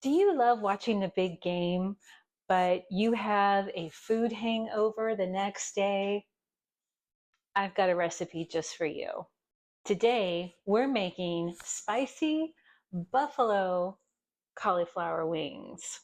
Do you love watching the big game, but you have a food hangover the next day? I've got a recipe just for you. Today, we're making spicy buffalo cauliflower wings.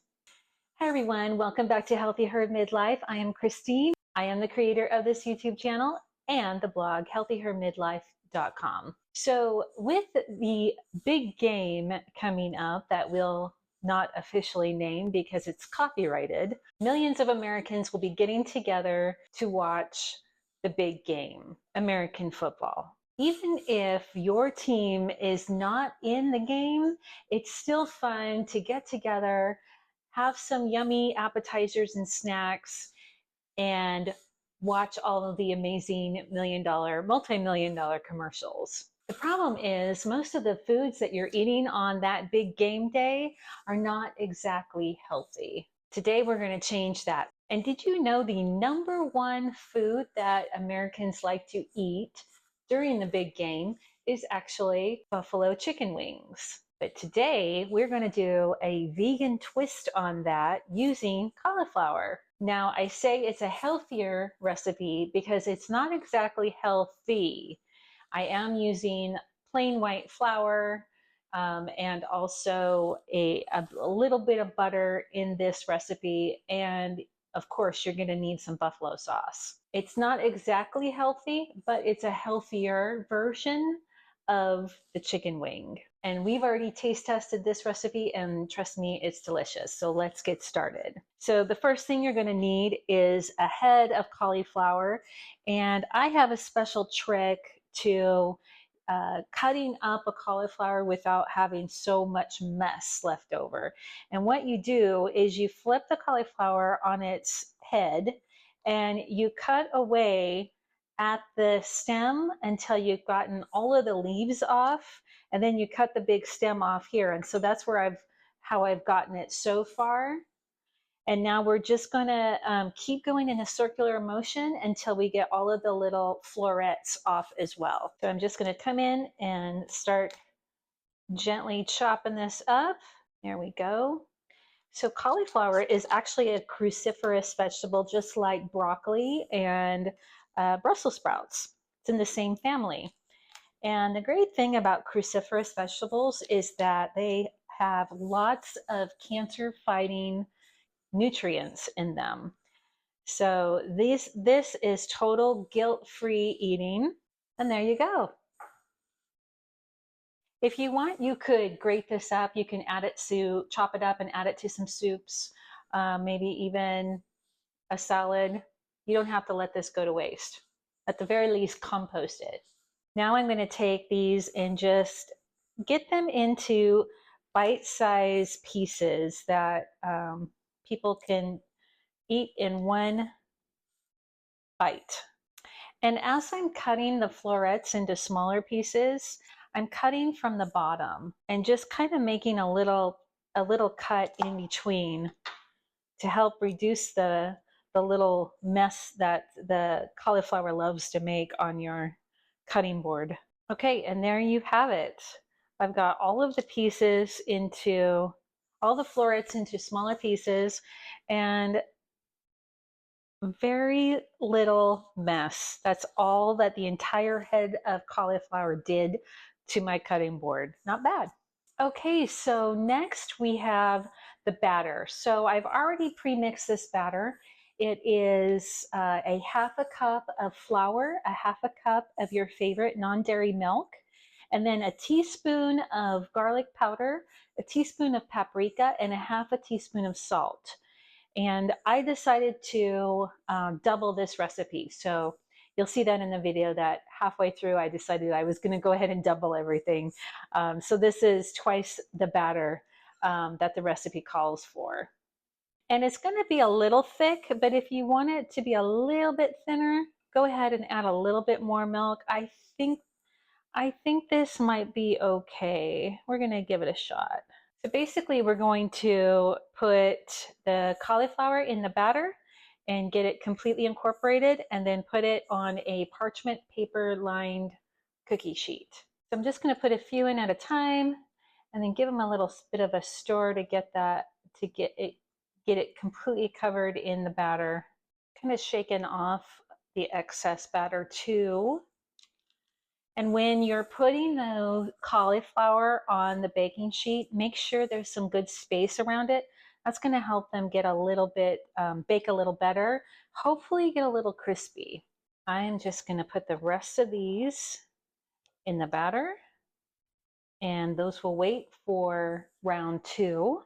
Hi, everyone. Welcome back to Healthy Herd Midlife. I am Christine. I am the creator of this YouTube channel and the blog healthyherdmidlife.com. So with the big game coming up that we'll not officially name because it's copyrighted, millions of Americans will be getting together to watch the big game, American football. Even if your team is not in the game, it's still fun to get together, have some yummy appetizers and snacks, and watch all of the amazing multi-million dollar commercials. The problem is most of the foods that you're eating on that big game day are not exactly healthy. Today we're going to change that. And did you know the number one food that Americans like to eat during the big game is actually buffalo chicken wings? But today we're going to do a vegan twist on that using cauliflower. Now I say it's a healthier recipe because it's not exactly healthy. I am using plain white flour and also a little bit of butter in this recipe. And of course, you're going to need some buffalo sauce. It's not exactly healthy, but it's a healthier version of the chicken wing. And we've already taste tested this recipe, and trust me, it's delicious. So let's get started. So the first thing you're going to need is a head of cauliflower. And I have a special trick to cutting up a cauliflower without having so much mess left over. And what you do is you flip the cauliflower on its head and you cut away at the stem until you've gotten all of the leaves off, and then you cut the big stem off here. And so that's where how I've gotten it so far. And now we're just gonna keep going in a circular motion until we get all of the little florets off as well. So I'm just gonna come in and start gently chopping this up. There we go. So cauliflower is actually a cruciferous vegetable, just like broccoli and Brussels sprouts. It's in the same family. And the great thing about cruciferous vegetables is that they have lots of cancer-fighting nutrients in them. So this is total guilt-free eating. And there you go. If you want, you could grate this up. You can add it to, chop it up and add it to some soups, maybe even a salad. You don't have to let this go to waste. At the very least, compost it. Now I'm going to take these and just get them into bite-sized pieces that people can eat in one bite. And as I'm cutting the florets into smaller pieces, I'm cutting from the bottom and just kind of making a little cut in between to help reduce the little mess that the cauliflower loves to make on your cutting board. Okay, and there you have it. I've got all of the pieces into, all the florets into smaller pieces, and very little mess. That's all that the entire head of cauliflower did to my cutting board. Not bad. Okay, so next we have the batter. So I've already pre-mixed this batter. It is a half a cup of flour, a half a cup of your favorite non-dairy milk, and then a teaspoon of garlic powder, a teaspoon of paprika, and a half a teaspoon of salt. And I decided to double this recipe. So you'll see that in the video that halfway through I decided I was going to go ahead and double everything. So this is twice the batter that the recipe calls for. And it's going to be a little thick, but if you want it to be a little bit thinner, go ahead and add a little bit more milk. I think this might be okay. We're going to give it a shot. So basically we're going to put the cauliflower in the batter and get it completely incorporated, and then put it on a parchment paper lined cookie sheet. So I'm just going to put a few in at a time, and then give them a little bit of a stir to get it completely covered in the batter. Kind of shaking off the excess batter too. And when you're putting the cauliflower on the baking sheet, make sure there's some good space around it. That's going to help them get a little bit, bake a little better, hopefully get a little crispy. I am just going to put the rest of these in the batter, and those will wait for round 2.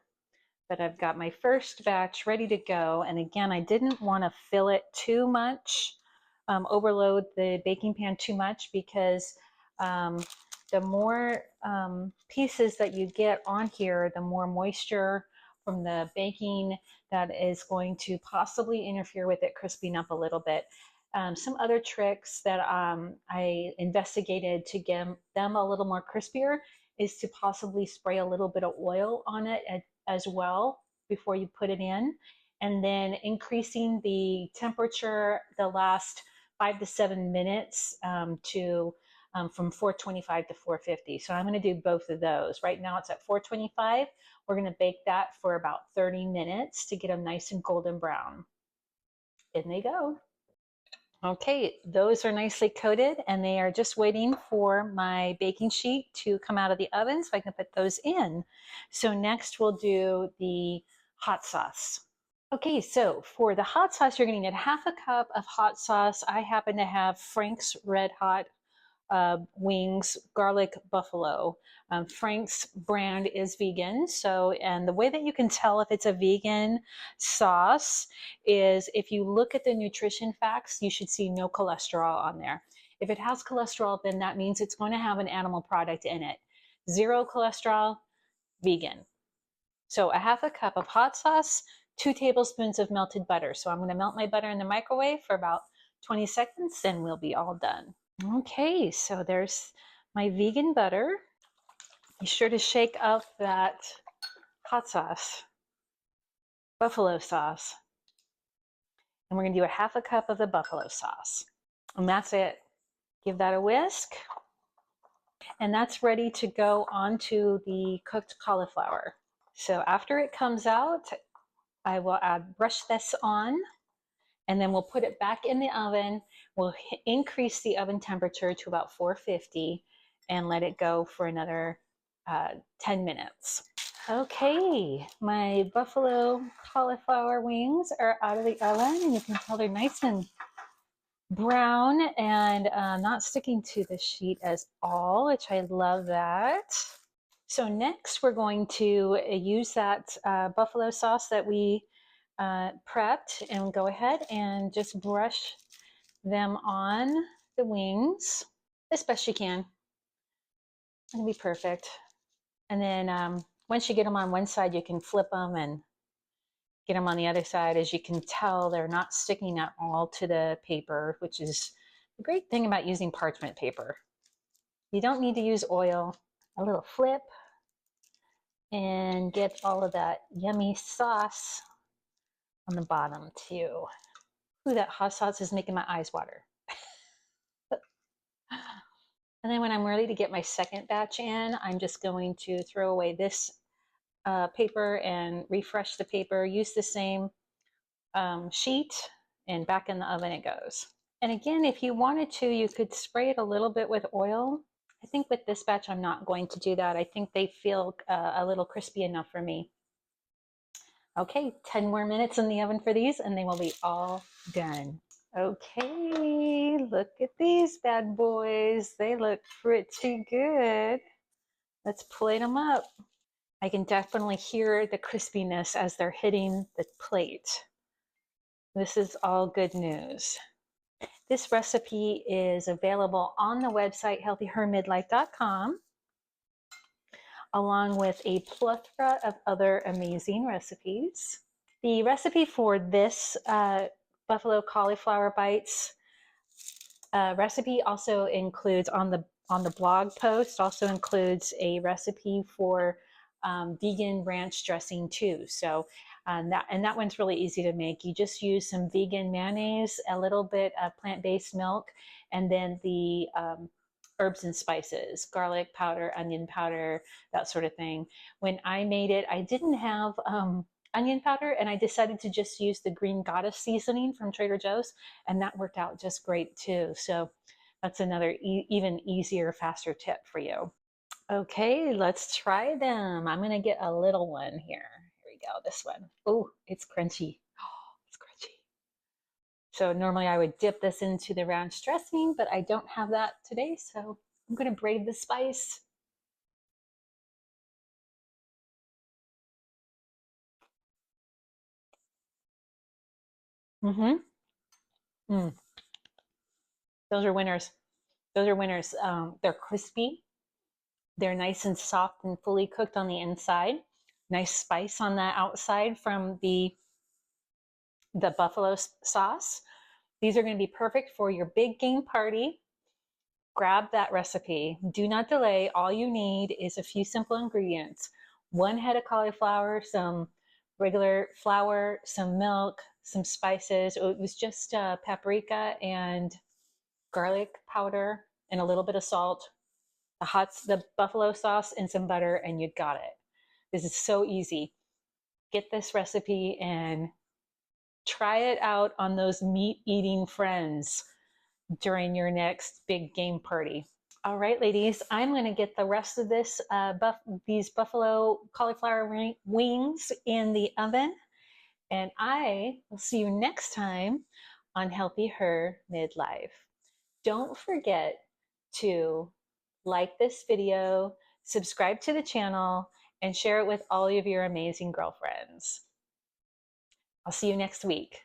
But I've got my first batch ready to go. And again, I didn't want to fill it too much, overload the baking pan too much, because the more pieces that you get on here, the more moisture from the baking that is going to possibly interfere with it crisping up a little bit. Some other tricks that I investigated to get them a little more crispier is to possibly spray a little bit of oil on it as well before you put it in, and then increasing the temperature the last 5 to 7 minutes from 425 to 450. So I'm going to do both of those. Right now it's at 425. We're going to bake that for about 30 minutes to get them nice and golden brown. In they go. Okay, those are nicely coated, and they are just waiting for my baking sheet to come out of the oven so I can put those in. So next we'll do the hot sauce. Okay, so for the hot sauce, you're going to need half a cup of hot sauce. I happen to have Frank's Red Hot wings, garlic buffalo. Frank's brand is vegan. So, and the way that you can tell if it's a vegan sauce is if you look at the nutrition facts, you should see no cholesterol on there. If it has cholesterol, then that means it's going to have an animal product in it. 0 cholesterol, vegan. So a half a cup of hot sauce, 2 tablespoons of melted butter. So I'm going to melt my butter in the microwave for about 20 seconds and we'll be all done. Okay, so there's my vegan butter. Be sure to shake up that hot sauce, buffalo sauce. And we're going to do a half a cup of the buffalo sauce. And that's it. Give that a whisk. And that's ready to go onto the cooked cauliflower. So after it comes out, I will brush this on, and then we'll put it back in the oven. We'll increase the oven temperature to about 450 and let it go for another 10 minutes. Okay, my buffalo cauliflower wings are out of the oven, and you can tell they're nice and brown and not sticking to the sheet as all, which I love that. So next we're going to use that buffalo sauce that we prepped, and go ahead and just brush them on the wings as best you can. It'll be perfect. And then once you get them on one side, you can flip them and get them on the other side. As you can tell, they're not sticking at all to the paper, which is the great thing about using parchment paper. You don't need to use oil. A little flip and get all of that yummy sauce on the bottom too. Ooh, that hot sauce is making my eyes water. And then when I'm ready to get my second batch in, I'm just going to throw away this paper and refresh the paper. Use the same sheet, and back in the oven it goes. And again, if you wanted to, you could spray it a little bit with oil. I think with this batch, I'm not going to do that. I think they feel a little crispy enough for me. Okay, 10 more minutes in the oven for these, and they will be all done. Okay, look at these bad boys. They look pretty good. Let's plate them up. I can definitely hear the crispiness as they're hitting the plate. This is all good news. This recipe is available on the website healthyhermidlife.com, along with a plethora of other amazing recipes. The recipe for this buffalo cauliflower bites recipe also includes, on the blog post, also includes a recipe for vegan ranch dressing too. So that one's really easy to make. You just use some vegan mayonnaise, a little bit of plant-based milk, and then the herbs and spices, garlic powder, onion powder, that sort of thing. When I made it, I didn't have onion powder, and I decided to just use the Green Goddess seasoning from Trader Joe's, and that worked out just great too. So that's another even easier, faster tip for you. Okay, let's try them. I'm gonna get a little one here. Here we go, this one. Oh, it's crunchy. Oh, it's crunchy. So normally I would dip this into the ranch dressing, but I don't have that today, so I'm gonna braid the spice. Mm-hmm. Mm. Those are winners. Those are winners. They're crispy. They're nice and soft and fully cooked on the inside. Nice spice on the outside from the buffalo sauce. These are going to be perfect for your big game party. Grab that recipe. Do not delay. All you need is a few simple ingredients. 1 head of cauliflower, some regular flour, some milk, some spices. It was just paprika and garlic powder and a little bit of salt, the buffalo sauce, and some butter, and you got it. This is so easy. Get this recipe and try it out on those meat eating friends during your next big game party. All right, ladies, I'm going to get the rest of these buffalo cauliflower wings in the oven, and I will see you next time on Healthy Her Midlife. Don't forget to like this video, subscribe to the channel, and share it with all of your amazing girlfriends. I'll see you next week.